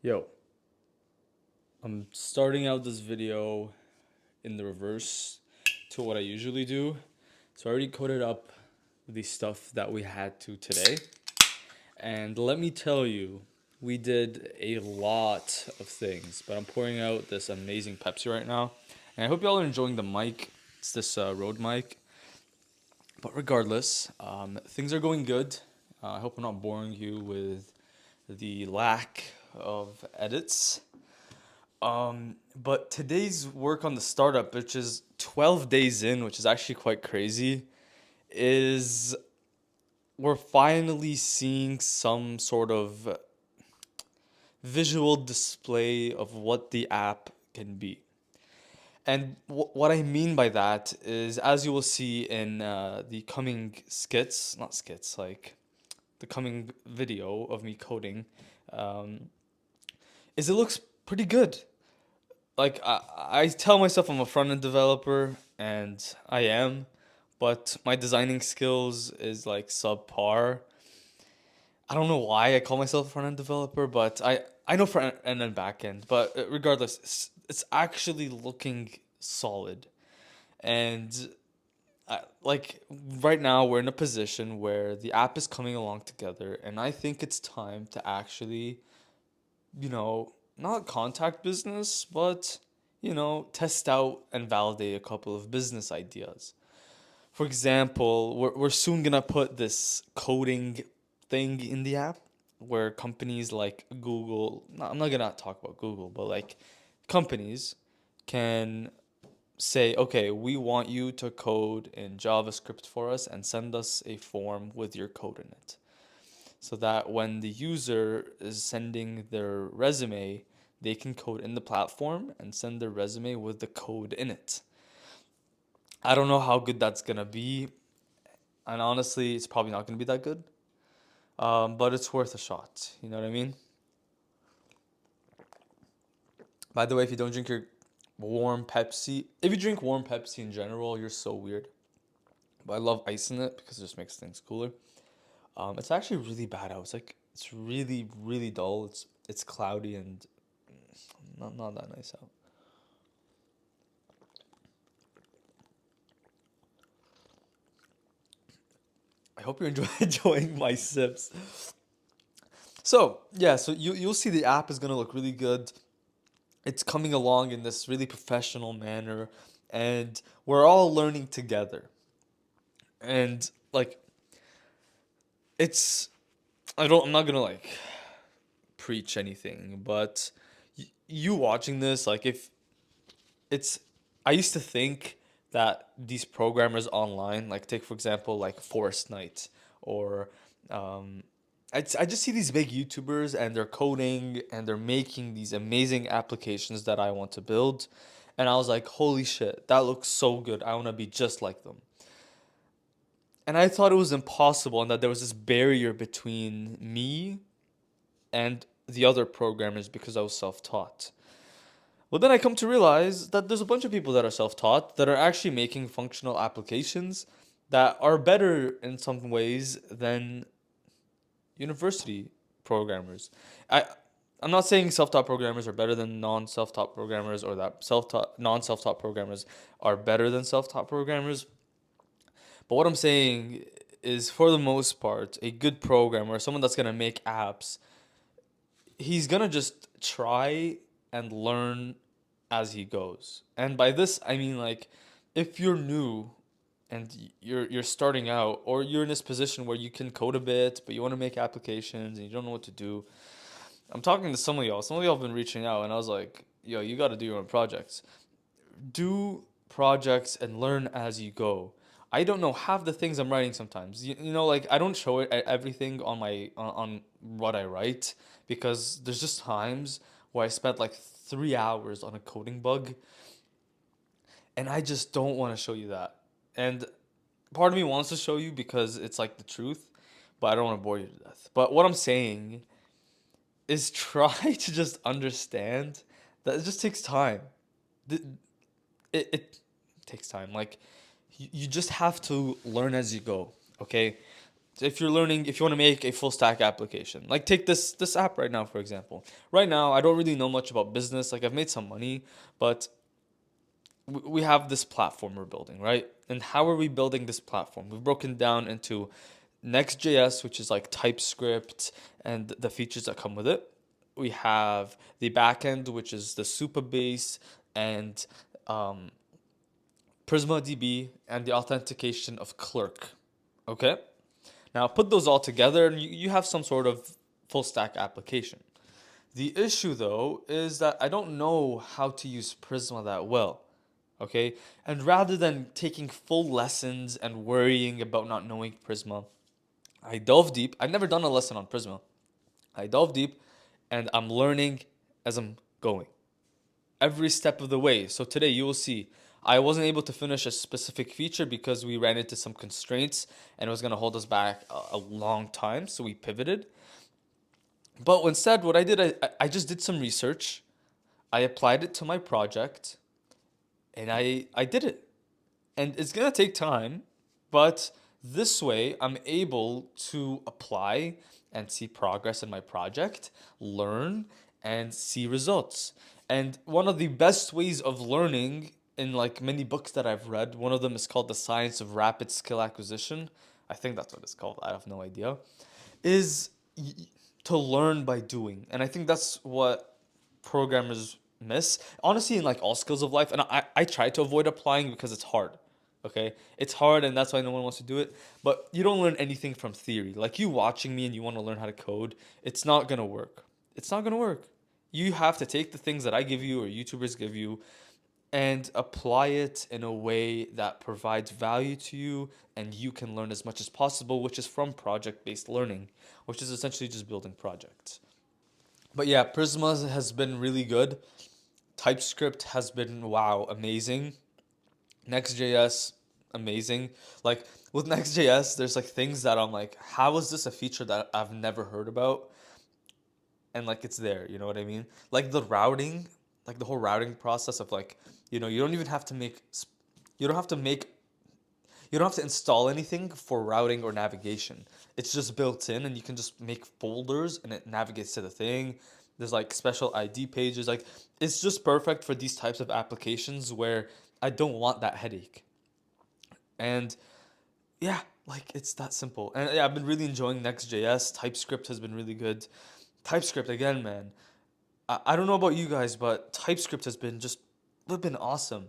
Yo, I'm starting out this video in the reverse to what I usually do. So I already coded up the stuff that we had to today. And let me tell you, we did a lot of things, but I'm pouring out this amazing Pepsi right now. And I hope y'all are enjoying the mic. It's this Rode mic. But regardless, things are going good. I hope I'm not boring you with the lack of edits. But today's work on the startup, which is 12 days in, which is actually quite crazy, is we're finally seeing some sort of visual display of what the app can be. And what I mean by that is, as you will see in the coming skits, not skits, like the coming video of me coding, um, is it looks pretty good. Like I tell myself I'm a front end developer and I am, but my designing skills is like subpar. I don't know why I call myself a front end developer, but I know front end and back end, but regardless, it's actually looking solid. And like right now we're in a position where the app is coming along together and I think it's time to actually not contact business, but, test out and validate a couple of business ideas. For example, we're soon gonna put this coding thing in the app where companies like Google, I'm not gonna talk about Google, but like companies can say, okay, we want you to code in JavaScript for us and send us a form with your code in it so that when the user is sending their resume, they can code in the platform and send their resume with the code in it. I don't know how good that's gonna be, and honestly, it's probably not gonna be that good. But it's worth a shot. You know what I mean? By the way, if you don't drink your warm Pepsi, if you drink warm Pepsi in general, you're so weird. But I love ice in it because it just makes things cooler. It's actually really bad out. It's like it's really really dull. It's cloudy and not that nice out. I hope you're enjoying my sips. So yeah, so you'll see the app is gonna look really good. It's coming along in this really professional manner, and we're all learning together. And like it's I'm not gonna like preach anything, but you watching this, like if it's I used to think that these programmers online, like take for example like Forest Knight or um, I just see these big YouTubers and they're coding and they're making these amazing applications that I want to build, and I was like, holy shit, that looks so good. I want to be just like them. And I thought it was impossible and that there was this barrier between me and the other programmers because I was self-taught. Well, then I come to realize that there's a bunch of people that are self taught that are actually making functional applications that are better in some ways than university programmers. I, I'm not saying self taught programmers are better than non self taught programmers or that non self taught programmers are better than self taught programmers. But what I'm saying is, for the most part, a good programmer, someone that's going to make apps, he's gonna just try and learn as he goes. And by this, I mean like if you're new and you're starting out, or you're in this position where you can code a bit, but you want to make applications and you don't know what to do. I'm talking to some of y'all. Some of y'all have been reaching out, and I was like, yo, you got to do your own projects. Do projects and learn as you go. I don't know half the things I'm writing sometimes. Like I don't show it everything on on what I write because there's just times where I spent like 3 hours on a coding bug, and I just don't want to show you that. And part of me wants to show you because it's like the truth, but I don't want to bore you to death. But what I'm saying is try to just understand that it just takes time. Th- it takes time. Like you just have to learn as you go. Okay, if you're learning, if you want to make a full stack application, like take this app right now, for example. Right now, I don't really know much about business. Like I've made some money, but we have this platform we're building, right? And how are we building this platform? We've broken down into Next.js, which is like TypeScript and the features that come with it. We have the backend, which is the Supabase and um, Prisma DB and the authentication of Clerk. Okay? Now put those all together and you have some sort of full stack application. The issue though is that I don't know how to use Prisma that well. Okay? And rather than taking full lessons and worrying about not knowing Prisma, I dove deep. I've never done a lesson on Prisma. I dove deep and I'm learning as I'm going every step of the way. So today you will see I wasn't able to finish a specific feature because we ran into some constraints and it was going to hold us back a long time. So we pivoted. But instead, what I did, I just did some research. I applied it to my project and I did it. And it's going to take time, but this way I'm able to apply and see progress in my project, learn and see results. And one of the best ways of learning in like many books that I've read, one of them is called The Science of Rapid Skill Acquisition. I think that's what it's called. I have no idea. Is to learn by doing. And I think that's what programmers miss. Honestly, in like all skills of life, and I try to avoid applying because it's hard. Okay? It's hard and that's why no one wants to do it. But you don't learn anything from theory. Like you watching me and you want to learn how to code, it's not gonna work. It's not gonna work. You have to take the things that I give you or YouTubers give you and apply it in a way that provides value to you and you can learn as much as possible, which is from project based learning, which is essentially just building projects. But yeah, Prisma has been really good. TypeScript has been wow, amazing. Next.js, amazing. Like with Next.js, there's like things that I'm like, how is this a feature that I've never heard about? And like it's there, you know what I mean? Like the routing, like the whole routing process of like, you don't even have to you don't have to make, you don't have to install anything for routing or navigation. It's just built in and you can just make folders and it navigates to the thing. There's like special ID pages. Like it's just perfect for these types of applications where I don't want that headache. And yeah, like it's that simple. And yeah, I've been really enjoying Next.js. TypeScript has been really good. TypeScript again, man. I don't know about you guys, but TypeScript has been awesome.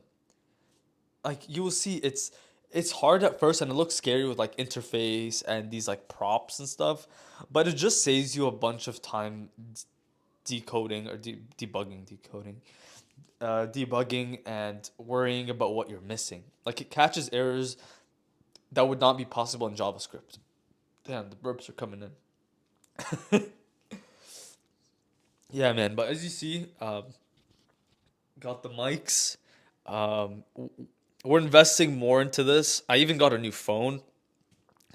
Like you will see it's hard at first and it looks scary with like interface and these like props and stuff, but it just saves you a bunch of time decoding or debugging and worrying about what you're missing. Like it catches errors that would not be possible in JavaScript. Damn, the burps are coming in. Yeah, man. But as you see, got the mics. We're investing more into this. I even got a new phone.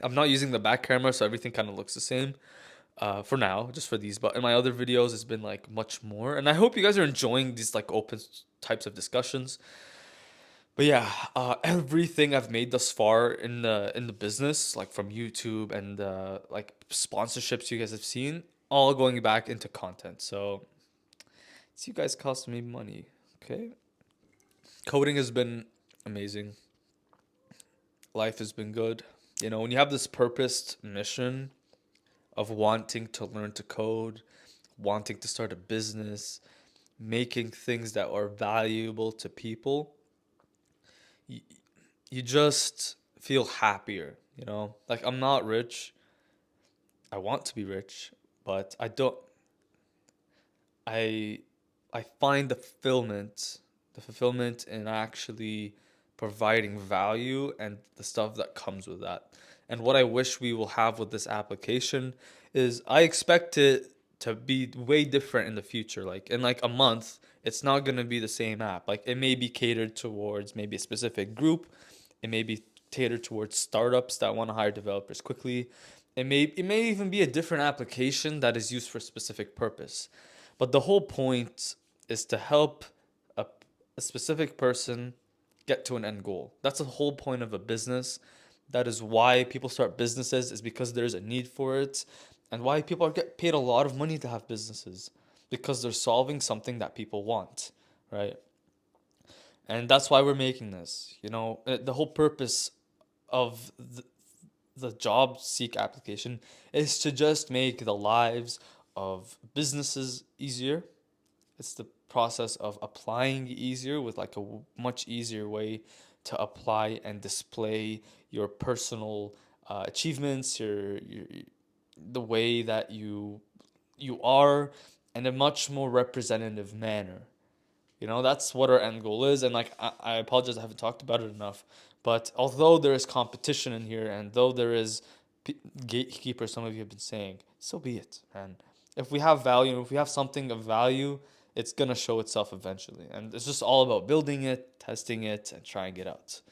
I'm not using the back camera, so everything kind of looks the same for now, just for these. But in my other videos, it's been like much more. And I hope you guys are enjoying these like open types of discussions. But yeah, everything I've made thus far in the business, like from YouTube and like sponsorships you guys have seen, all going back into content. So you guys cost me money, okay? Coding has been amazing. Life has been good. When you have this purposed mission of wanting to learn to code, wanting to start a business, making things that are valuable to people, you, you just feel happier. Like I'm not rich. I want to be rich, but I don't I I find the fulfillment in actually providing value and the stuff that comes with that. And what I wish we will have with this application is I expect it to be way different in the future. Like in like a month, it's not going to be the same app. Like it may be catered towards maybe a specific group. It may be catered towards startups that want to hire developers quickly. It may even be a different application that is used for a specific purpose. But the whole point is to help a, a specific person get to an end goal. That's the whole point of a business. That is why people start businesses, is because there's a need for it, and why people get paid a lot of money to have businesses, because they're solving something that people want, right? And that's why we're making this. The whole purpose of the job seek application is to just make the lives of businesses easier. It's the process of applying easier, with like a much easier way to apply and display your personal achievements, your the way that you are, in a much more representative manner. That's what our end goal is. And like, I apologize, I haven't talked about it enough. But although there is competition in here, and though there is gatekeeper, some of you have been saying, so be it, man. If we have value, if we have something of value, it's gonna show itself eventually. And it's just all about building it, testing it, and trying it out.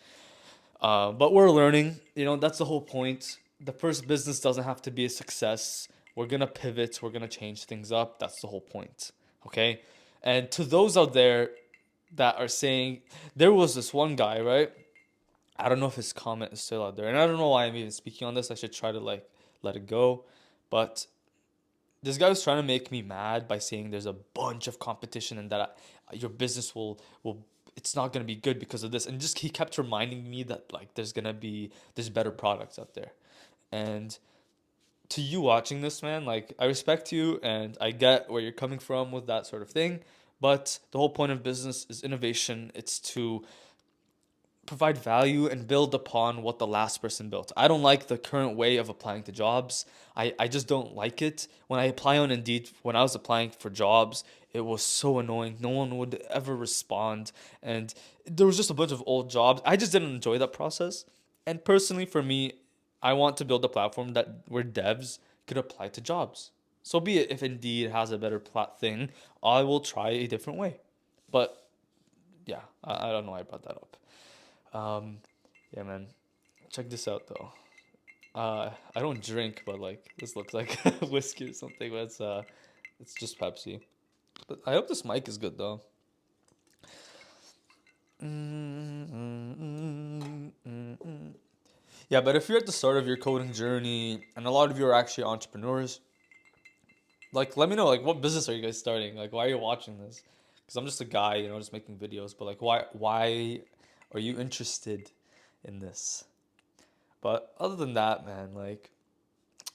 But we're learning. That's the whole point. The first business doesn't have to be a success. We're gonna pivot. We're gonna change things up. That's the whole point. Okay. And to those out there that are saying, there was this one guy, right? I don't know if his comment is still out there, and I don't know why I'm even speaking on this. I should try to like let it go. But this guy was trying to make me mad by saying there's a bunch of competition, and that your business will it's not gonna be good because of this. And just he kept reminding me that like there's better products out there. And to you watching this, man, like, I respect you and I get where you're coming from with that sort of thing. But the whole point of business is innovation. It's to provide value and build upon what the last person built. I don't like the current way of applying to jobs. I just don't like it. When I apply on Indeed, when I was applying for jobs, it was so annoying. No one would ever respond. And there was just a bunch of old jobs. I just didn't enjoy that process. And personally, for me, I want to build a platform that where devs could apply to jobs. So be it, if Indeed has a better plat thing, I will try a different way. But yeah, I don't know why I brought that up. Um, yeah, man. Check this out though. I don't drink, but like this looks like whiskey or something. But it's just Pepsi. But I hope this mic is good though. Yeah, but if you're at the start of your coding journey, and a lot of you are actually entrepreneurs, like let me know, like, what business are you guys starting? Like, why are you watching this? Because I'm just a guy, just making videos. But like, why are you interested in this? But other than that, man, like,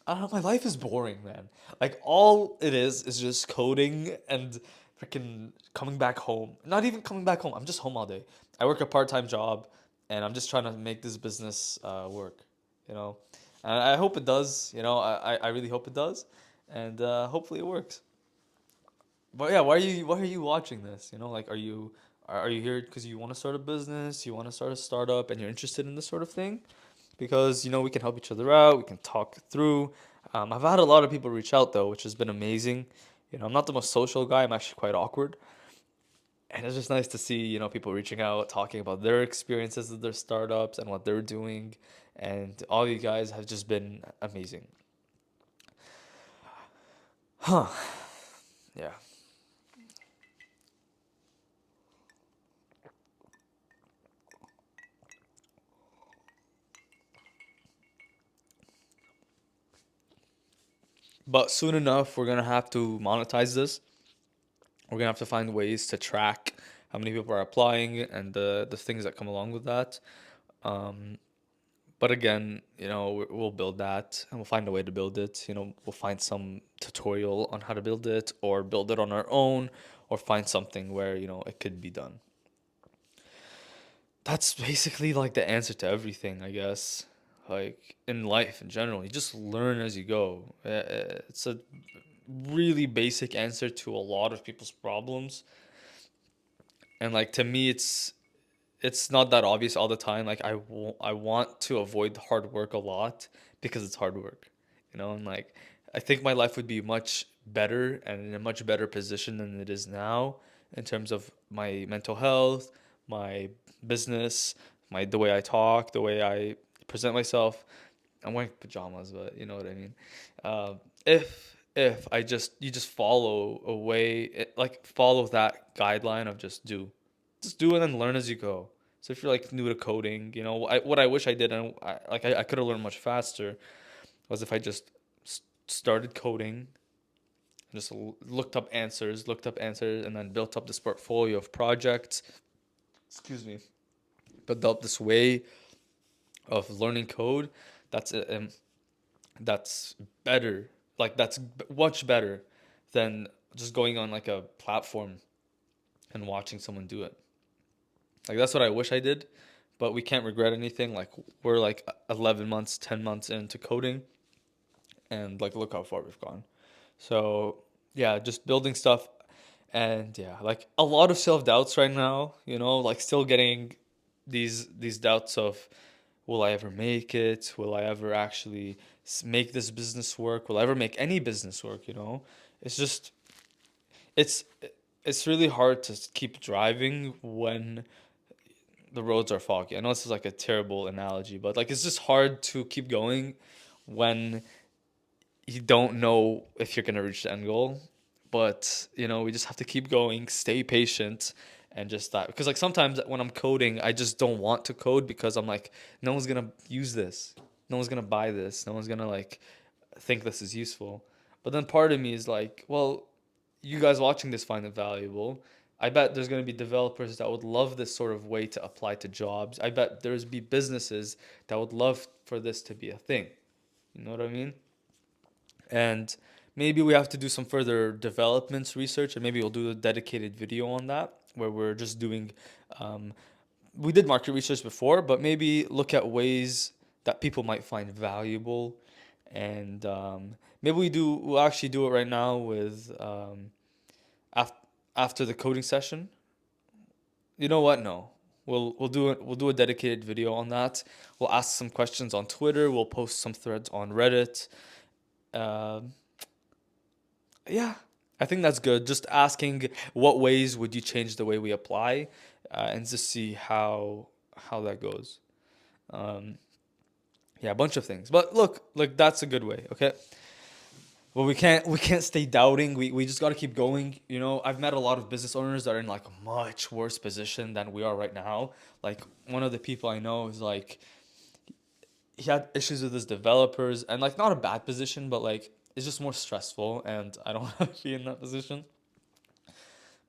I don't know, my life is boring, man. Like, all it is just coding and freaking coming back home. Not even coming back home. I'm just home all day. I work a part-time job, and I'm just trying to make this business work, you know. And I hope it does. I really hope it does, and hopefully it works. But yeah, why are you watching this? Like, are you here because you want to start a business, you want to start a startup, and you're interested in this sort of thing? Because we can help each other out, we can talk through. I've had a lot of people reach out though, which has been amazing. I'm not the most social guy. I'm actually quite awkward, and it's just nice to see people reaching out, talking about their experiences with their startups and what they're doing, and all you guys have just been amazing. Huh? Yeah. But soon enough, we're gonna have to monetize this. We're gonna have to find ways to track how many people are applying and the things that come along with that. Um, but again, we'll build that and we'll find a way to build it. We'll find some tutorial on how to build it, or build it on our own, or find something where it could be done. That's basically like the answer to everything, I guess. Like in life in general, you just learn as you go. It's a really basic answer to a lot of people's problems. And like, to me, it's not that obvious all the time. Like, I want to avoid hard work a lot because it's hard work, and like, I think my life would be much better and in a much better position than it is now, in terms of my mental health, my business, the way I talk, the way I present myself. I'm wearing pajamas, but you know what I mean. If you just follow like follow that guideline of just do it and learn as you go. So if you're like new to coding, what I wish I did, and I could have learned much faster, was if I just started coding, just looked up answers, and then built up this portfolio of projects. Excuse me. Built up this way of learning code. That's that's better. Like much better than just going on like a platform and watching someone do it. Like that's what I wish I did, but we can't regret anything. Like we're like 11 months, 10 months into coding, and like look how far we've gone. So, yeah, just building stuff, and yeah, like a lot of self-doubts right now, like still getting these doubts of, will I ever make it? Will I ever actually make this business work? Will I ever make any business work? It's just it's it's really hard to keep driving when the roads are foggy. I know this is like a terrible analogy, but like it's just hard to keep going when you don't know if you're gonna reach the end goal. But we just have to keep going, stay patient, and just that. Because like sometimes when I'm coding, I just don't want to code because I'm like, no one's gonna use this, no one's gonna buy this, no one's gonna like think this is useful. But then part of me is like, well, you guys watching this find it valuable. I bet there's going to be developers that would love this sort of way to apply to jobs. I bet there's be businesses that would love for this to be a thing. You know what I mean? And maybe we have to do some further developments research, and maybe we'll do a dedicated video on that where we're just doing. Um, we did market research before, but maybe look at ways that people might find valuable, and maybe we'll actually do it right now with af- after the coding session. You know what? No. We'll do a dedicated video on that. We'll ask some questions on Twitter. We'll post some threads on Reddit. Um yeah, I think that's good. Just asking what ways would you change the way we apply, and just see how that goes. Um, yeah, a bunch of things. But look, like that's a good way. Okay. Well, we can't stay doubting. We just got to keep going. I've met a lot of business owners that are in like a much worse position than we are right now. Like one of the people I know is like he had issues with his developers, and like not a bad position, but like it's just more stressful, and I don't want to be in that position.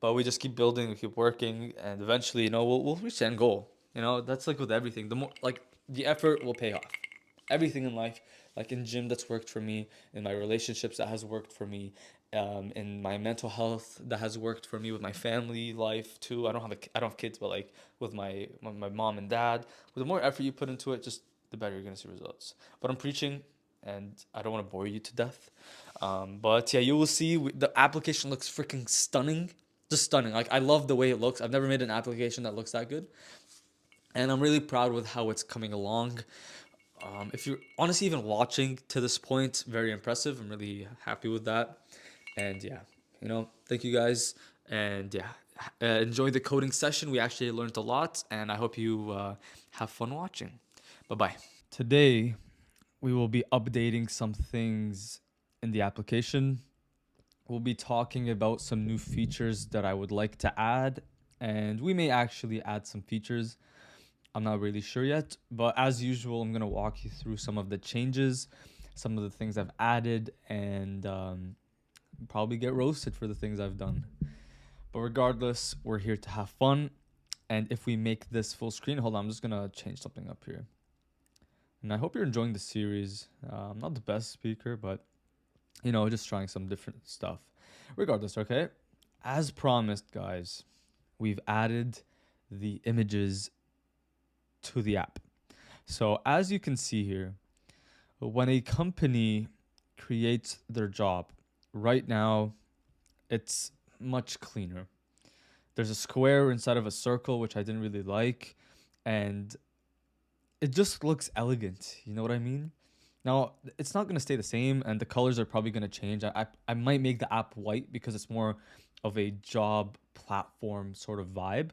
But we just keep building, we keep working, and eventually, we'll reach the end goal. That's like with everything. The more like the effort will pay off. Everything in life, like in gym, that's worked for me. In my relationships, that has worked for me. In my mental health, that has worked for me. With my family life too. I don't have kids, but like with my mom and dad, with the more effort you put into it, just the better you're gonna see results. But I'm preaching, and I don't want to bore you to death. But yeah, you will see the application looks freaking stunning, just stunning. Like I love the way it looks. I've never made an application that looks that good, and I'm really proud with how it's coming along. If you're honestly even watching to this point, very impressive. I'm really happy with that, and yeah, thank you guys, and yeah, enjoy the coding session. We actually learned a lot, and I hope you have fun watching. Bye bye. Today, we will be updating some things in the application. We'll be talking about some new features that I would like to add, and we may actually add some features. I'm not really sure yet, but as usual, I'm going to walk you through some of the changes, some of the things I've added, and probably get roasted for the things I've done. But regardless, we're here to have fun. And if we make this full screen, hold on, I'm just going to change something up here. And I hope you're enjoying the series. I'm not the best speaker, but just trying some different stuff. Regardless, okay? As promised, guys, we've added the images to the app. So as you can see here, when a company creates their job, right now it's much cleaner. There's a square inside of a circle, which I didn't really like, and it just looks elegant. You know what I mean? Now, it's not going to stay the same, and the colors are probably going to change. I might make the app white because it's more of a job platform sort of vibe.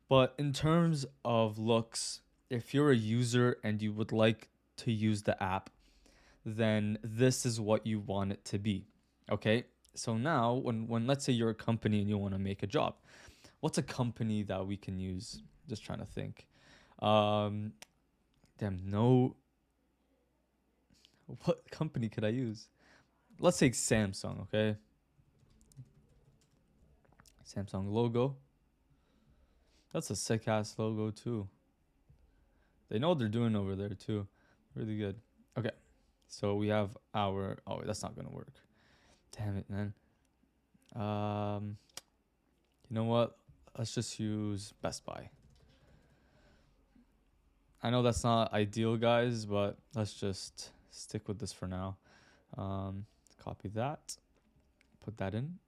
But in terms of looks, if you're a user and you would like to use the app, then this is what you want it to be. Okay? So now, when let's say you're a company and you want to make a job, What's a company that we can use? Just trying to think. Um, damn, no. What company could I use? Let's take Samsung, okay? Samsung logo. That's a sick ass logo too. They know what they're doing over there too. Really good. Okay. So we have our, oh, that's not gonna work. Damn it, man. Um, you know what? Let's just use Best Buy. I know that's not ideal, guys, but let's just stick with this for now. Copy that, put that in.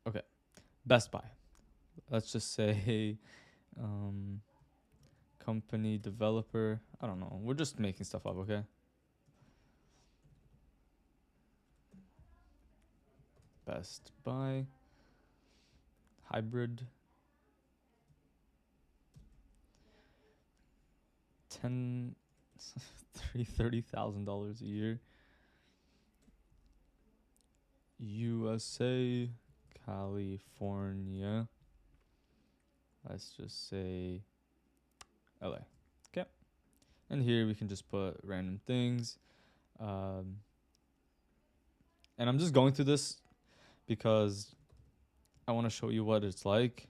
Okay, Best Buy. Let's just say um, company developer. I don't know. We're just making stuff up, okay? Best Buy. Hybrid. 10 $30,000 a year. USA, California. Let's just say LA. Okay. And here we can just put random things. And I'm just going through this because I want to show you what it's like.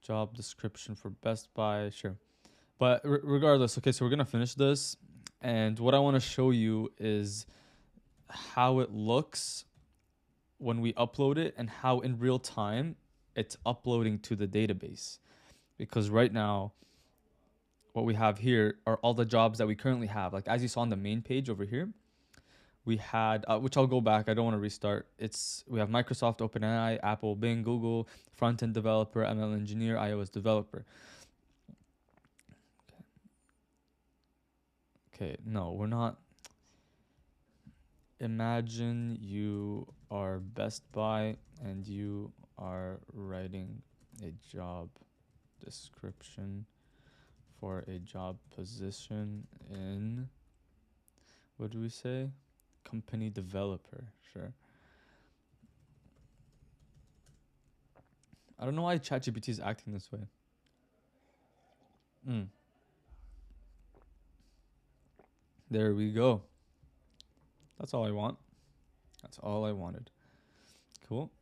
Job description for Best Buy, sure. But regardless, okay, so we're going to finish this. And what I want to show you is how it looks when we upload it and how in real time it's uploading to the database. Because right now, what we have here are all the jobs that we currently have. Like as you saw on the main page over here, we had, which I'll go back. I don't want to restart. We have Microsoft, OpenAI, Apple, Bing, Google, front-end developer, ML engineer, iOS developer. Okay, no, we're not. Imagine you are Best Buy and you are writing a job description for a job position in, what do we say? Company developer, sure. I don't know why ChatGPT is acting this way. There we go. That's all I want. That's all I wanted. Cool.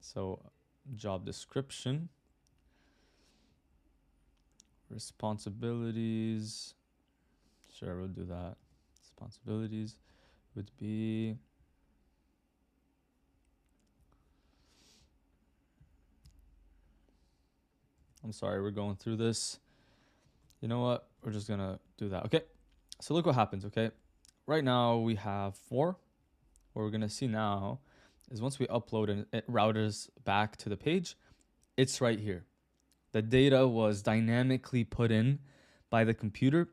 So, job description, responsibilities. Sure, we'll do that. Responsibilities would be I'm sorry, we're going through this. You know what? We're just gonna do that. Okay. So look what happens, okay? Right now we have 4. What we're gonna see now is once we upload and it routers back to the page, it's right here. The data was dynamically put in by the computer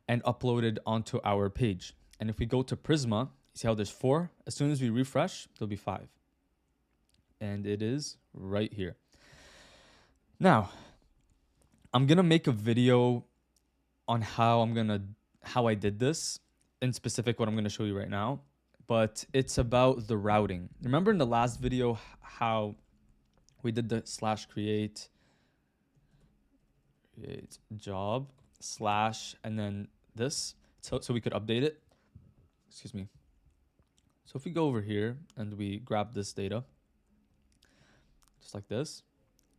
and uploaded onto our page. And if we go to Prisma, see how there's 4? As soon as we refresh, there'll be 5. And it is right here. Now, I'm gonna make a video on how I did this, in specific what I'm gonna show you right now, but it's about the routing. Remember in the last video how we did the /create job / and then this, so we could update it. Excuse me. So if we go over here and we grab this data, just like this,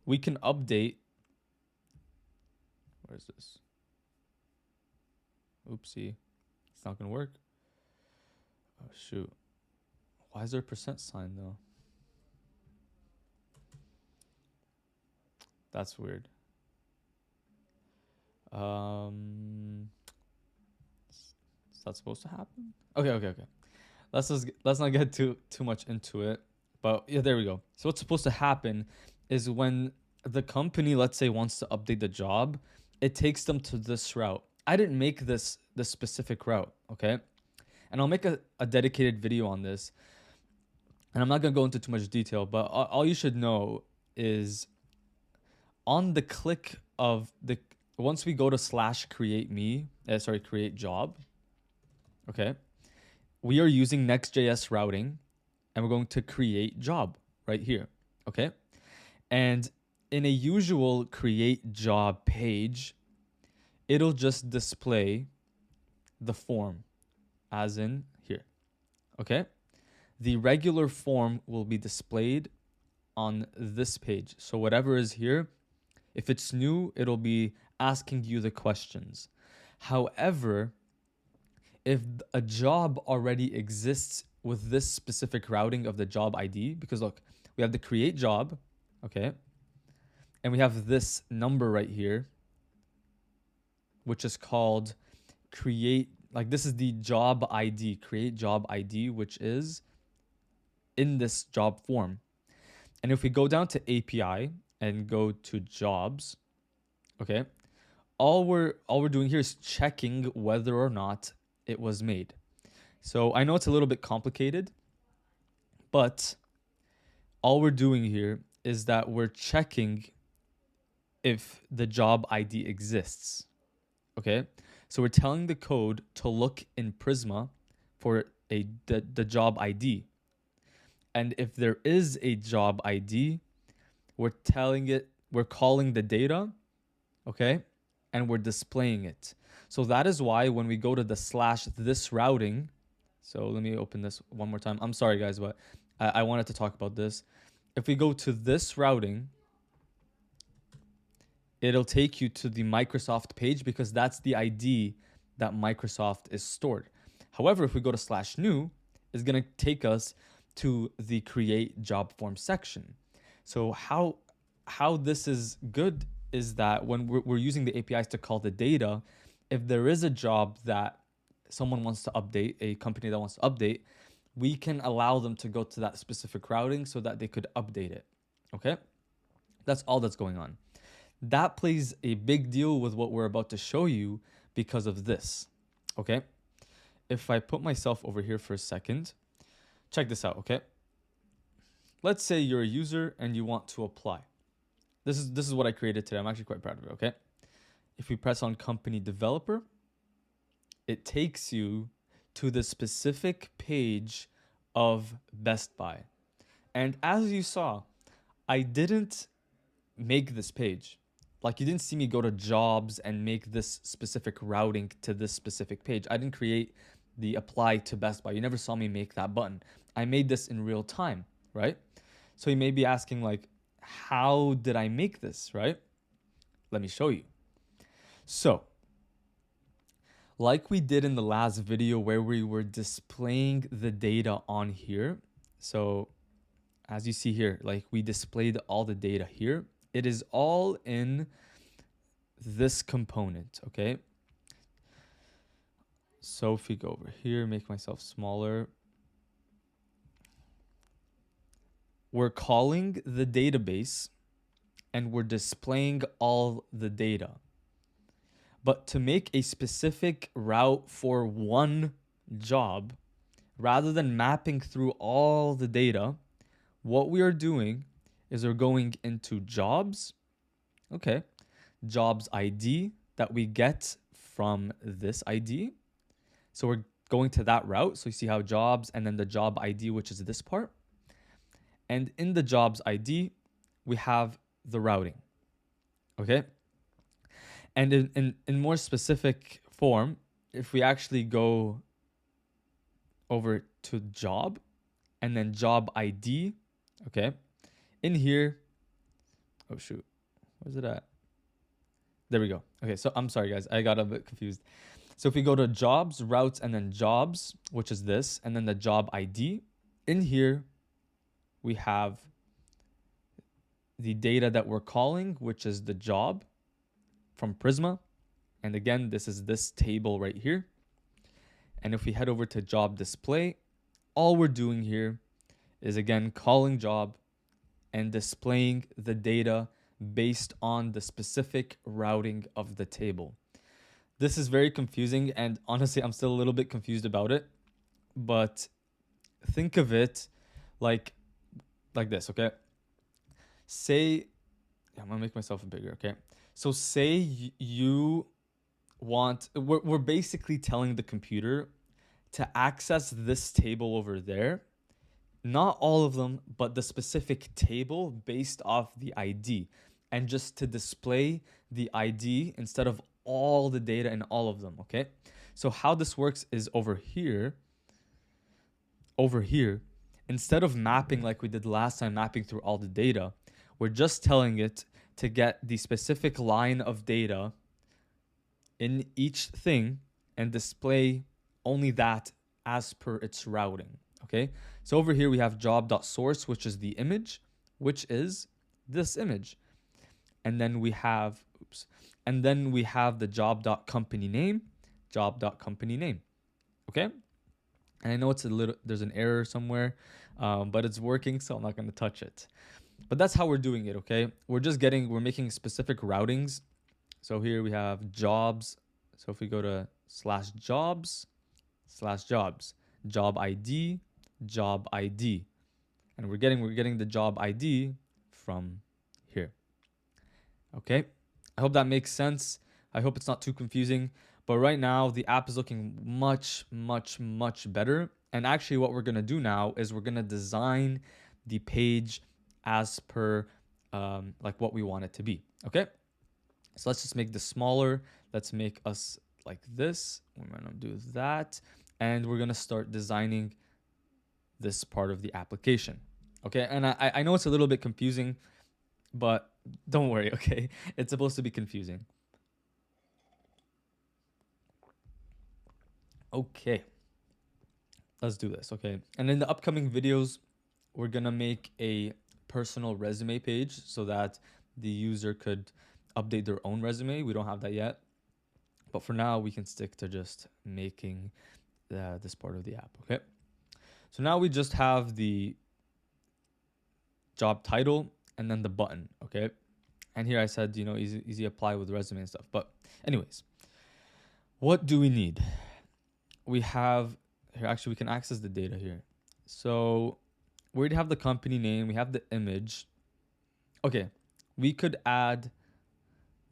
we can update. Where is this? Oopsie. It's not going to work. Oh, shoot. Why is there a % sign, though? That's weird. Is that supposed to happen? Okay. Let's not get too much into it. But yeah, there we go. So what's supposed to happen is when the company, let's say, wants to update the job, it takes them to this route. I didn't make this specific route, okay? And I'll make a dedicated video on this. And I'm not going to go into too much detail, but all you should know is on the click of the, once we go to /create job, okay, we are using Next.js routing, and we're going to create job right here, okay? And in a usual create job page, it'll just display the form as in here, okay? The regular form will be displayed on this page. So whatever is here, if it's new, it'll be asking you the questions. However, if a job already exists with this specific routing of the job ID, because look, we have the create job, okay? And we have this number right here, which is called create, like this is the job ID, create job ID, which is in this job form. And if we go down to API and go to jobs, okay, all we're doing here is checking whether or not it was made. So I know it's a little bit complicated, but all we're doing here is that we're checking if the job ID exists. Okay, so we're telling the code to look in Prisma for the job ID. And if there is a job ID, we're calling the data, okay? And we're displaying it. So that is why when we go to the /this routing, so let me open this one more time. I'm sorry guys, but I wanted to talk about this. If we go to this routing, it'll take you to the Microsoft page because that's the ID that Microsoft is stored. However, if we go to /new, it's gonna take us to the create job form section. So how this is good is that when we're using the APIs to call the data, if there is a job that someone wants to update, a company that wants to update, we can allow them to go to that specific routing so that they could update it, okay? That's all that's going on. That plays a big deal with what we're about to show you because of this, okay? If I put myself over here for a second, check this out, okay? Let's say you're a user and you want to apply. This is what I created today. I'm actually quite proud of it, okay? If we press on company developer, it takes you to the specific page of Best Buy. And as you saw, I didn't make this page. Like you didn't see me go to jobs and make this specific routing to this specific page. I didn't create the apply to Best Buy. You never saw me make that button. I made this in real time, right? So you may be asking like, how did I make this, right? Let me show you. So, like we did in the last video where we were displaying the data on here. So as you see here, like we displayed all the data here. It is all in this component, okay? So if we go over here, make myself smaller. We're calling the database and we're displaying all the data. But to make a specific route for one job, rather than mapping through all the data, what we are doing is we're going into jobs, okay, jobs ID that we get from this ID. So we're going to that route. So you see how jobs and then the job ID, which is this part. And in the jobs ID, we have the routing, okay? And in more specific form, if we actually go over to job and then job ID, okay? In here, oh shoot, where's it at? There we go. Okay, so I'm sorry guys, I got a bit confused. So if we go to jobs, routes, and then jobs, which is this, and then the job ID, in here, we have the data that we're calling, which is the job from Prisma. And again, this is this table right here. And if we head over to job display, all we're doing here is again calling job and displaying the data based on the specific routing of the table. This is very confusing, and honestly, I'm still a little bit confused about it. But think of it like this, okay? Say, I'm gonna make myself bigger, okay? So say you want, we're basically telling the computer to access this table over there, not all of them, but the specific table based off the ID, and just to display the ID instead of all the data in all of them, okay? So how this works is over here, instead of mapping like we did last time, mapping through all the data, we're just telling it to get the specific line of data in each thing and display only that as per its routing. Okay, so over here we have job.source, which is the image, which is this image. And then we have, and then we have the job.company name, job.company name. Okay, and I know it's a little, there's an error somewhere, but it's working, so I'm not going to touch it. But that's how we're doing it, okay? We're making specific routings. So here we have jobs. So if we go to /jobs, job ID, job ID. And we're getting the job ID from here. Okay? I hope that makes sense. I hope it's not too confusing. But right now, the app is looking much, much, much better. And actually, what we're going to do now is we're going to design the page as per like what we want it to be. Okay? So let's just make this smaller. Let's make us like this. We're going to do that. And we're going to start designing this part of the application. Okay? And I know it's a little bit confusing, but don't worry, okay? It's supposed to be confusing. Okay. Let's do this, okay? And in the upcoming videos, we're gonna make a personal resume page so that the user could update their own resume. We don't have that yet. But for now, we can stick to just making this part of the app, okay? So now we just have the job title and then the button, okay? And here I said, you know, easy apply with resume and stuff. But anyways, what do we need? We have here, actually we can access the data here. So we already have the company name, we have the image. Okay, we could add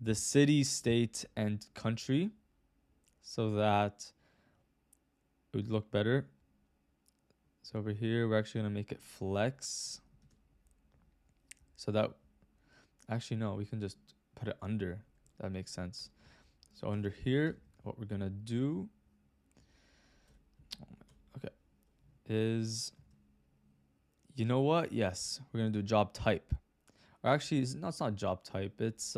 the city, state, and country so that it would look better. So over here, we're actually gonna make it flex. So that, actually no, we can just put it under. That makes sense. So under here, what we're gonna do, okay, is, you know what? Yes, we're gonna do job type. Or actually, it's not job type. It's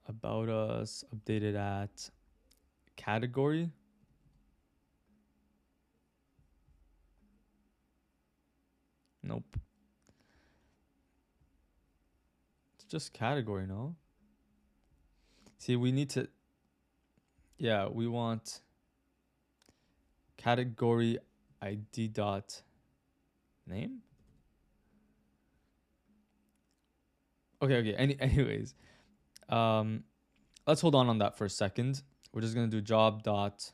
about us updated at category. Nope. It's just category, no? See, we need to, yeah, we want category ID dot name. Okay. Anyways, let's hold on that for a second. We're just gonna do job dot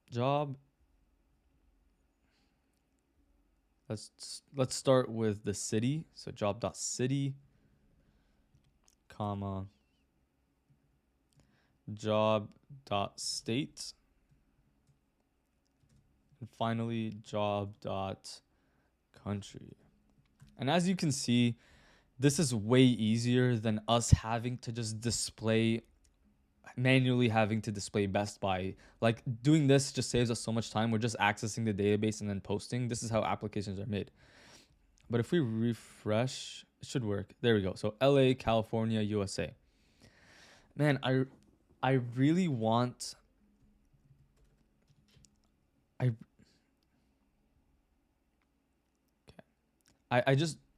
job. Let's start with the city. So job dot city, comma, job dot state, and finally job dot country. And as you can see, this is way easier than us having to just manually having to display Best Buy. Like doing this just saves us so much time. We're just accessing the database and then posting. This is how applications are made. But if we refresh, it should work. There we go. So LA, California, USA. Man, I really want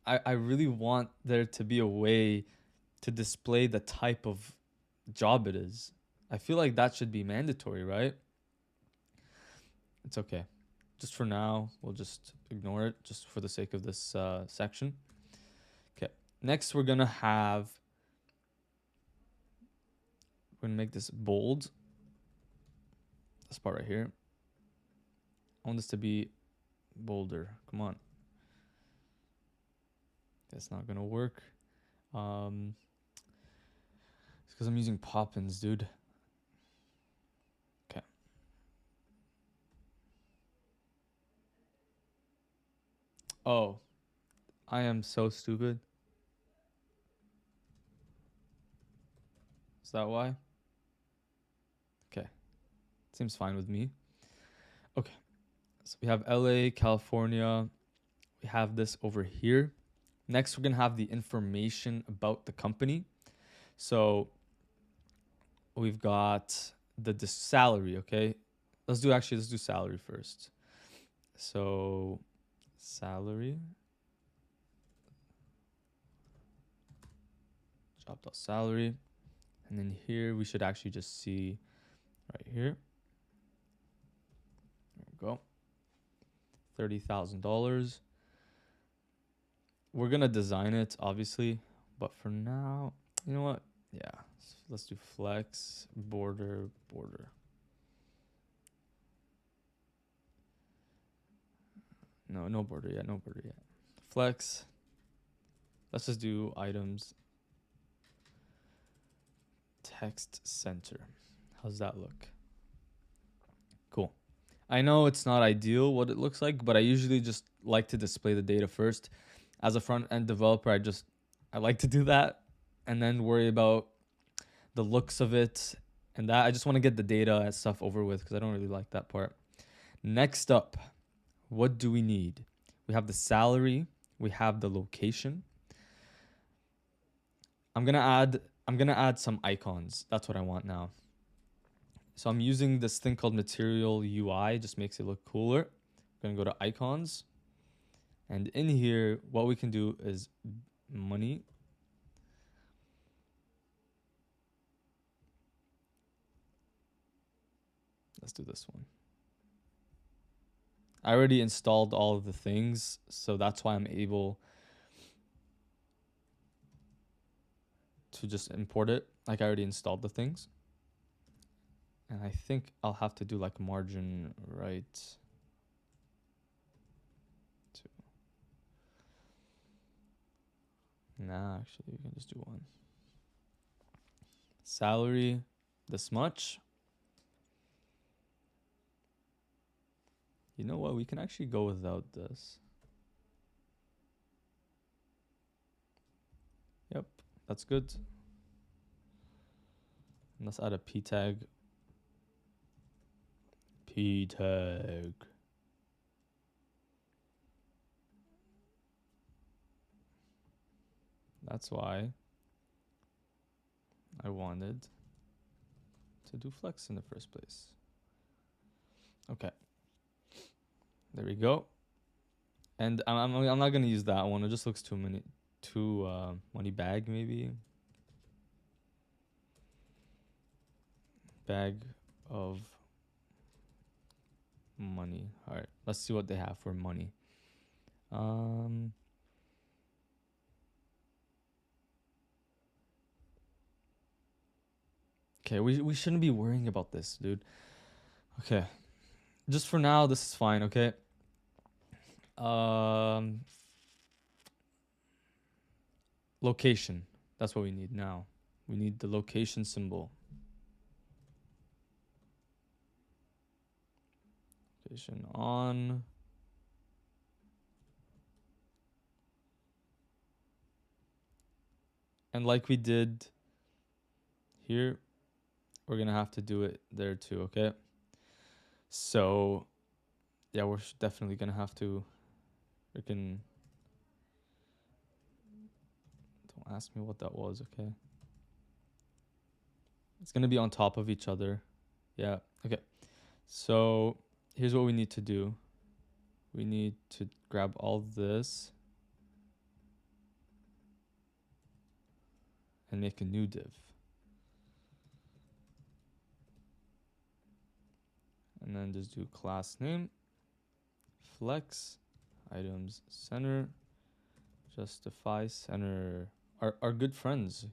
I really want there to be a way to display the type of job it is. I feel like that should be mandatory, right? It's okay. Just for now, we'll just ignore it just for the sake of this section. Okay. Next, we're going to make this bold. This part right here. I want this to be bolder. Come on. That's not going to work. because I'm using Poppins, dude. Okay. Oh, I am so stupid. Is that why? Okay. Seems fine with me. Okay. So we have LA, California. We have this over here. Next, we're going to have the information about the company. So we've got the salary, okay? Let's do salary first. So salary, job.salary. And then here we should actually just see right here. There we go. $30,000. We're gonna design it, obviously, but for now, you know what? Yeah, let's do flex, border. No border yet, Flex. Let's just do items. Text center. How's that look? Cool. I know it's not ideal what it looks like, but I usually just like to display the data first. As a front end developer, I like to do that and then worry about the looks of it and that. I just want to get the data and stuff over with because I don't really like that part. Next up, what do we need? We have the salary, we have the location. I'm gonna add some icons. That's what I want now. So I'm using this thing called Material UI, just makes it look cooler. I'm gonna go to icons. And in here, what we can do is money. Let's do this one. I already installed all of the things, so that's why I'm able to just import it. Like I already installed the things. And I think I'll have to do like margin right. Nah, actually, we can just do one. Salary, this much. You know what? We can actually go without this. Yep, that's good. And let's add a p tag. P tag. That's why I wanted to do flex in the first place. Okay. There we go. And I'm not gonna use that one. It just looks too money bag maybe. Bag of money. All right. Let's see what they have for money. Okay, we shouldn't be worrying about this, dude. Okay. Just for now, this is fine, okay? Location. That's what we need now. We need the location symbol. Location on. And like we did here, we're gonna have to do it there too, okay? So, yeah, we're definitely gonna have to freaking. Don't ask me what that was, okay? It's gonna be on top of each other. Yeah, okay. So, here's what we need to do. We need to grab all this and make a new div. And then just do class name, flex, items center, justify center. Our good friends.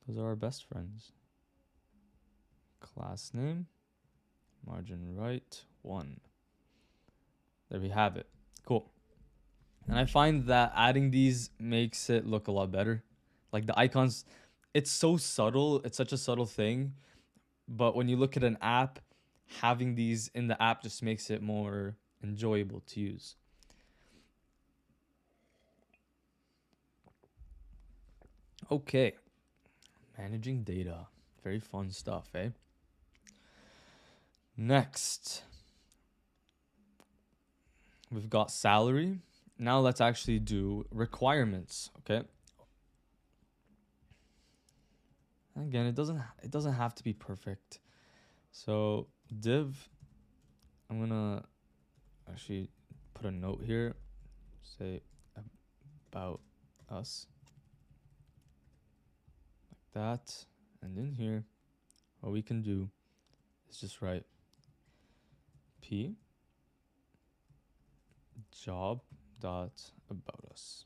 Those are our best friends. Class name, margin right, 1. There we have it. Cool. And I find that adding these makes it look a lot better. Like the icons, it's so subtle. It's such a subtle thing. But when you look at an app, having these in the app just makes it more enjoyable to use. Okay, managing data. Very fun stuff, eh? Next, we've got salary. Now let's actually do requirements, okay? Again, it doesn't have to be perfect. So div, I'm gonna actually put a note here, say about us, like that, and in here, what we can do is just write p job dot about us.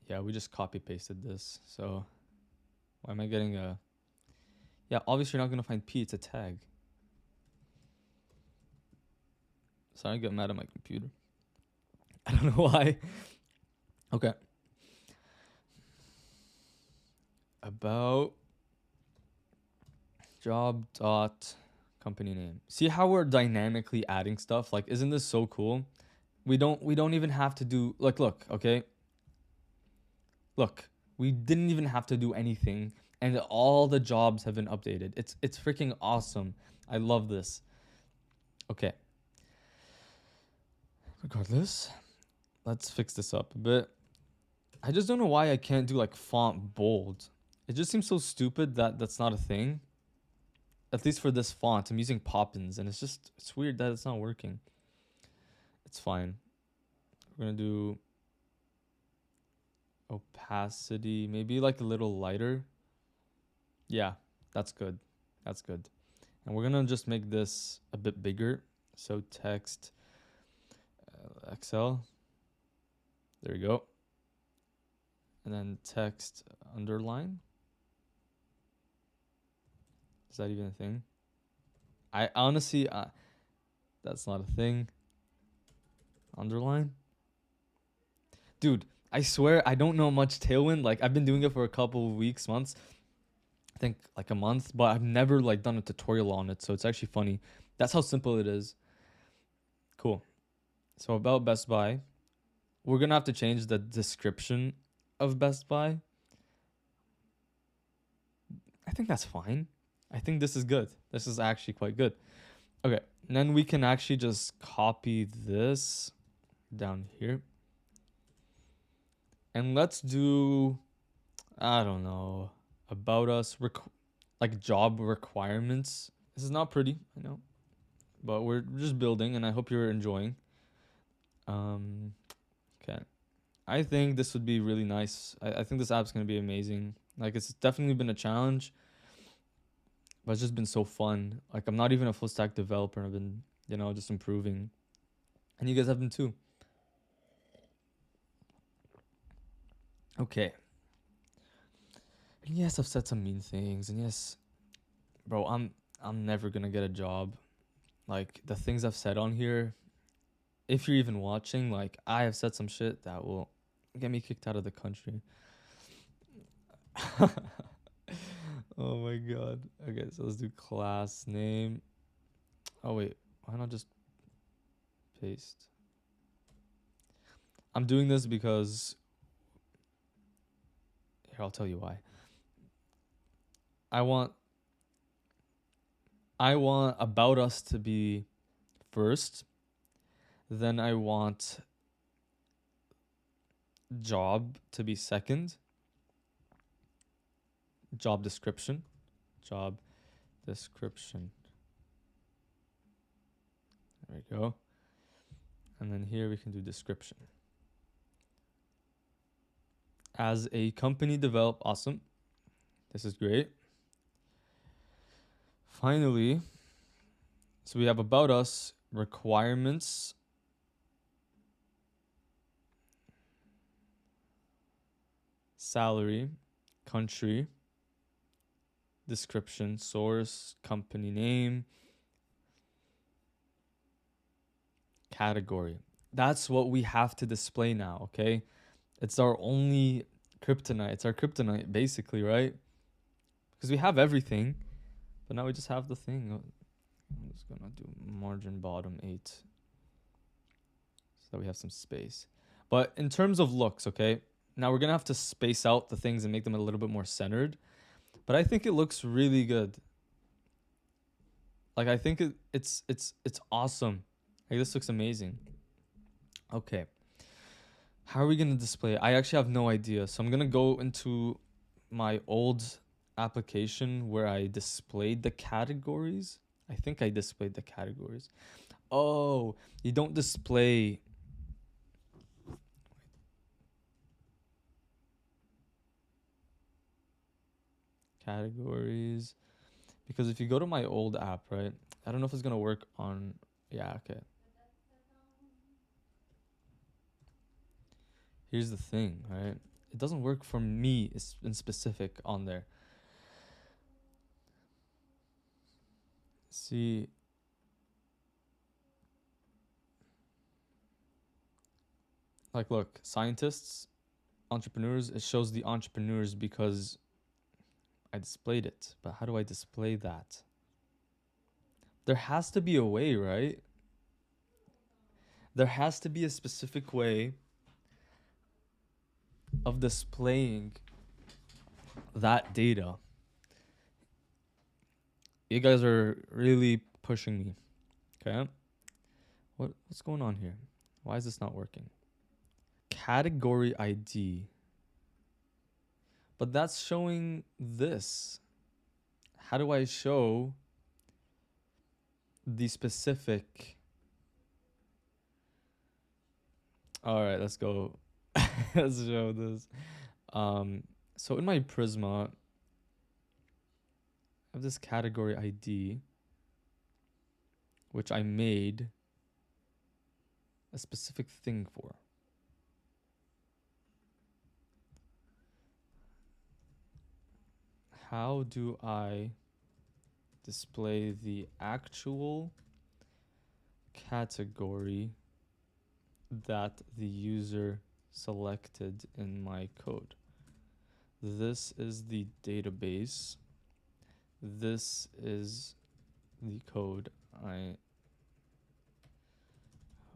Yeah, we just copy pasted this. So why am I getting a? Yeah, obviously you're not gonna find p. It's a tag. Sorry, I get mad at my computer. I don't know why. Okay. About job dot company name. See how we're dynamically adding stuff? Like, isn't this so cool? We don't even have to do like look, okay? Look, we didn't even have to do anything, and all the jobs have been updated. It's freaking awesome. I love this. Okay. Regardless, let's fix this up a bit. I just don't know why I can't do like font bold. It just seems so stupid that that's not a thing. At least for this font, I'm using Poppins, and it's weird that it's not working. It's fine. We're gonna do opacity, maybe like a little lighter. Yeah, that's good. That's good. And we're gonna just make this a bit bigger. So text Excel. There you go. And then text underline. Is that even a thing? I honestly, that's not a thing. Underline. Dude, I swear I don't know much Tailwind. Like I've been doing it for a couple of weeks, months. I think like a month, but I've never like done a tutorial on it, so it's actually funny. That's how simple it is. Cool. So about Best Buy, we're gonna have to change the description of Best Buy. I think that's fine. I think this is good. This is actually quite good. Okay, and then we can actually just copy this down here. And let's do, I don't know, about us, like job requirements. This is not pretty, I know, but we're just building, and I hope you're enjoying. Okay. I think this would be really nice. I think this app's gonna be amazing. Like it's definitely been a challenge, but it's just been so fun. Like I'm not even a full stack developer. I've been, just improving, and you guys have been too. Okay. And yes, I've said some mean things, and yes, bro, I'm never gonna get a job. Like the things I've said on here, if you're even watching, like I have said some shit that will get me kicked out of the country. Oh my god. Okay, so let's do class name. Oh wait, why not just paste? I'm doing this because here I'll tell you why. I want about us to be first, then I want job to be second. Job description. Job description. There we go. And then here we can do description. As a company develop, awesome. This is great. Finally, so we have about us, requirements, salary, country, description, source, company name, category. That's what we have to display now, okay? It's our only kryptonite. It's our kryptonite, basically, right? Because we have everything, but now we just have the thing. I'm just gonna do margin bottom 8 so that we have some space. But in terms of looks, okay, now we're gonna have to space out the things and make them a little bit more centered. But I think it looks really good. Like I think it's awesome. Like this looks amazing. Okay. How are we gonna display it? I actually have no idea. So I'm gonna go into my old application where I displayed the categories. I think I displayed the categories. Oh, you don't display categories because if you go to my old app, right? I don't know if it's gonna work on. Yeah, okay. Here's the thing, right? It doesn't work for me in specific on there. See, like, look, scientists, entrepreneurs, it shows the entrepreneurs because I displayed it. But how do I display that? There has to be a way, right? There has to be a specific way of displaying that data. You guys are really pushing me. Okay? What's going on here? Why is this not working? Category ID. But that's showing this. How do I show the specific? All right, let's go. Let's show this. So in my Prisma, I have this category ID, which I made a specific thing for. How do I display the actual category that the user selected in my code? This is the database. This is the code I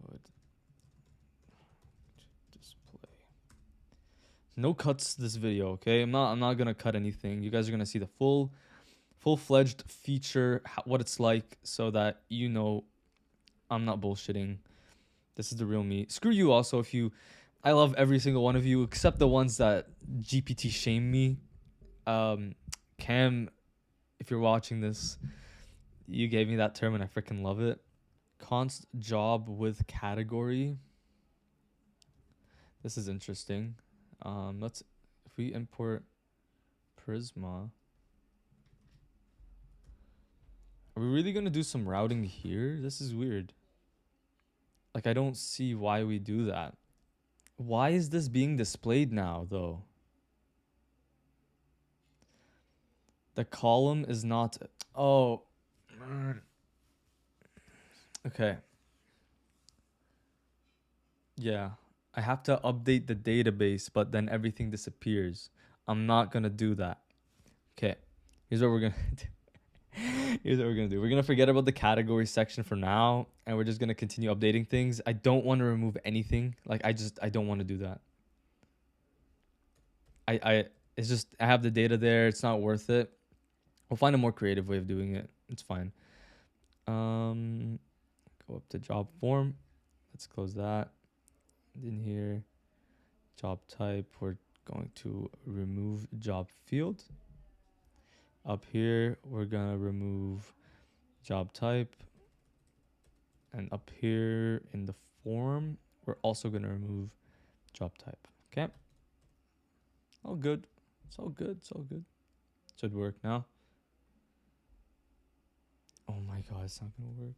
would display. No cuts this video, okay? I'm not gonna cut anything. You guys are gonna see the full-fledged feature, what it's like, so that you know I'm not bullshitting. This is the real me. Screw you also if you I love every single one of you except the ones that GPT shame me. Cam, if you're watching this, you gave me that term and I freaking love it. Const job with category. This is interesting. Let's if we import Prisma. Are we really gonna do some routing here? This is weird. Like I don't see why we do that. Why is this being displayed now though? The column is not. Oh. Okay. Yeah. I have to update the database, but then everything disappears. I'm not gonna do that. Okay. Here's what we're gonna do. Here's what we're gonna do. We're gonna forget about the category section for now, and we're just gonna continue updating things. I don't want to remove anything. Like I don't want to do that. I it's just I have the data there. It's not worth it. We'll find a more creative way of doing it. It's fine. Go up to job form. Let's close that. In here, job type. We're going to remove job field. Up here, we're gonna remove job type. And up here in the form, we're also gonna remove job type. Okay. All good. It's all good. It's all good. Should work now. Oh my god, it's not gonna work.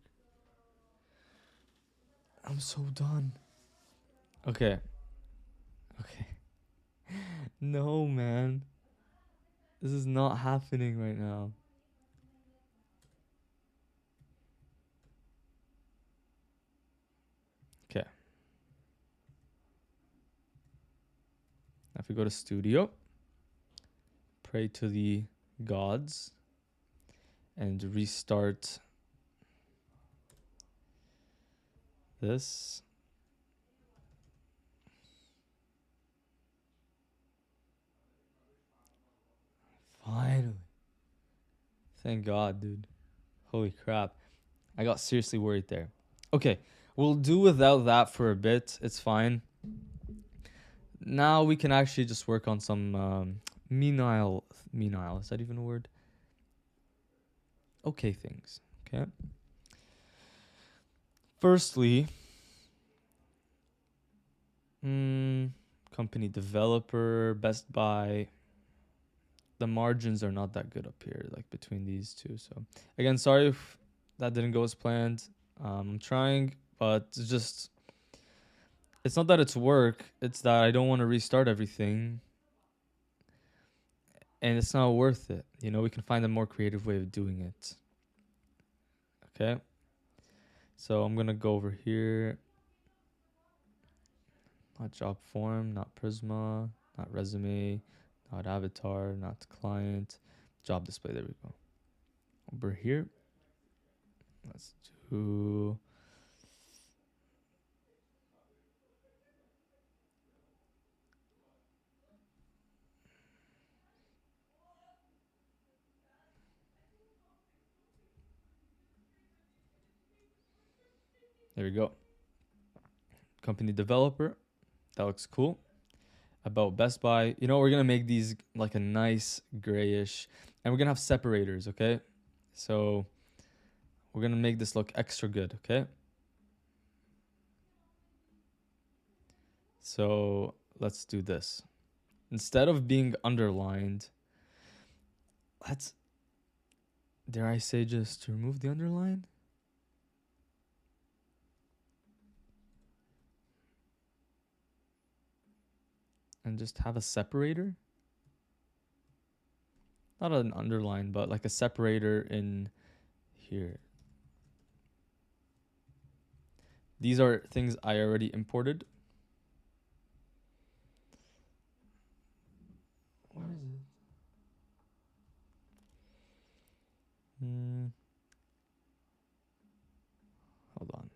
I'm so done. Okay. Okay. No, man. This is not happening right now. Okay. If we go to studio, pray to the gods, and restart this. Finally. Thank God, dude. Holy crap. I got seriously worried there. Okay, we'll do without that for a bit. It's fine. Now we can actually just work on some menial, is that even a word? Okay things, okay? Firstly, company developer, Best Buy. The margins are not that good up here, like between these two. So again, sorry if that didn't go as planned. I'm trying, but it's not that it's work, it's that I don't want to restart everything. And it's not worth it. You know, we can find a more creative way of doing it. Okay. So I'm going to go over here. Not job form, not Prisma, not resume, not avatar, not client, job display. There we go. Over here. Let's do. There we go. Company developer. That looks cool. About Best Buy. You know, we're going to make these like a nice grayish. And we're going to have separators, okay? So we're going to make this look extra good, okay? So let's do this. Instead of being underlined, let's, dare I say, just remove the underline? And just have a separator? Not an underline, but like a separator in here. These are things I already imported. Where is it? Hold on.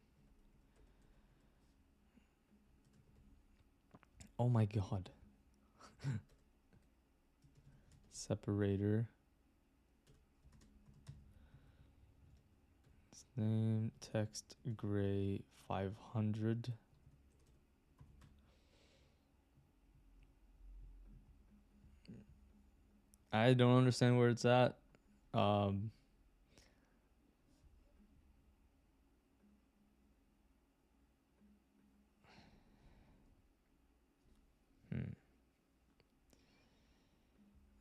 Oh my god. Separator. Name text gray 500. I don't understand where it's at.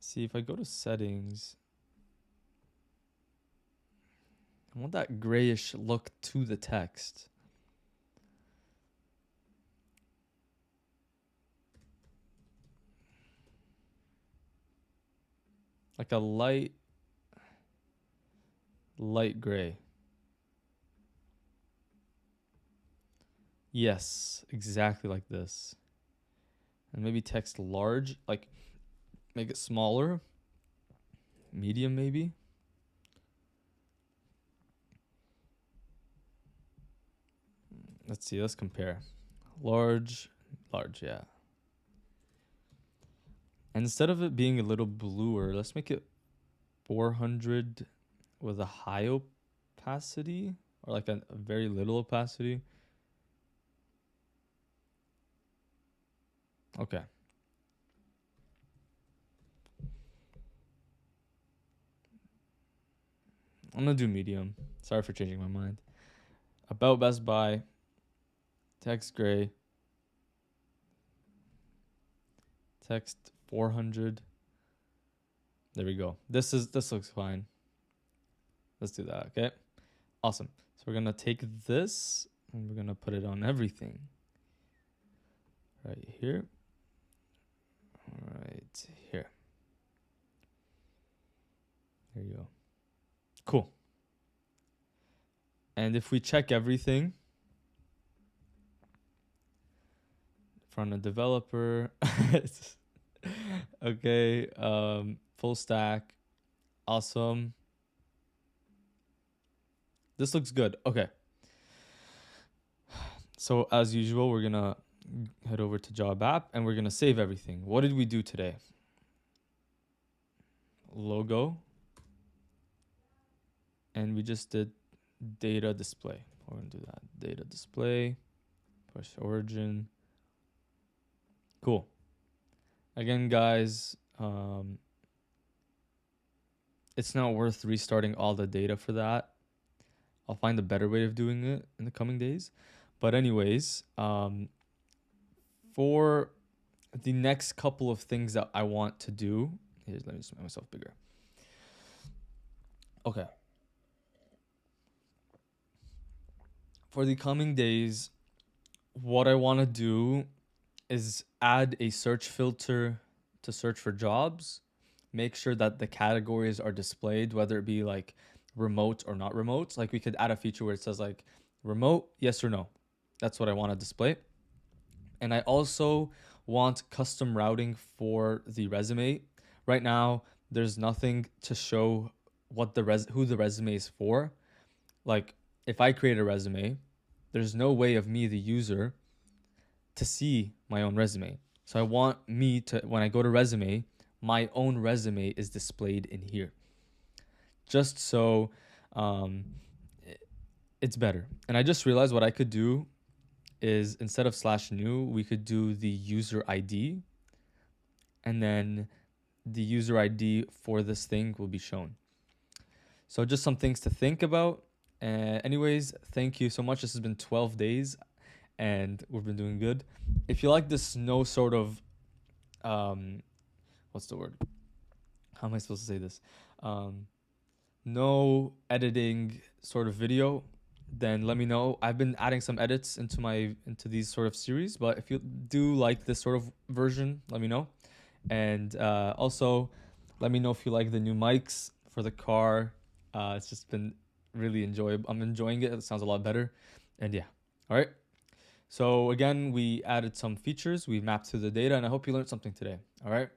See, if I go to settings, I want that grayish look to the text. Like a light gray. Yes, exactly like this. And maybe text large, like make it smaller. Medium maybe. Let's see, let's compare. Large, yeah. And instead of it being a little bluer, let's make it 400 with a high opacity, or like a very little opacity. Okay. I'm gonna do medium. Sorry for changing my mind. About Best Buy. Text gray. Text 400. There we go. This looks fine. Let's do that, okay? Awesome. So we're gonna take this and we're gonna put it on everything. Right here. Right here. There you go. Cool. And if we check everything from a developer, Okay, full stack. Awesome. This looks good. Okay. So as usual, we're gonna head over to job app and we're gonna save everything. What did we do today? Logo. And we just did data display. We're gonna do that. Data display, push origin. Cool. Again, guys, it's not worth restarting all the data for that. I'll find a better way of doing it in the coming days. But anyways, for the next couple of things that I want to do, let me just make myself bigger. Okay. For the coming days, what I want to do is add a search filter to search for jobs. Make sure that the categories are displayed, whether it be like remote or not remote. Like we could add a feature where it says like remote, yes or no. That's what I want to display. And I also want custom routing for the resume. Right now, there's nothing to show what who the resume is for. Like if I create a resume, there's no way of me, the user, to see my own resume. So I want me to, when I go to resume, my own resume is displayed in here. Just so it's better. And I just realized what I could do is instead of /new, we could do the user ID. And then the user ID for this thing will be shown. So just some things to think about. Anyways, thank you so much. This has been 12 days and we've been doing good. If you like this no sort of, what's the word? How am I supposed to say this? No editing sort of video, then let me know. I've been adding some edits into these sort of series, but if you do like this sort of version, let me know. And also, let me know if you like the new mics for the car. It's just been really enjoyable. I'm enjoying it. It sounds a lot better. And yeah. All right. So again, we added some features. We mapped through the data, and I hope you learned something today. All right.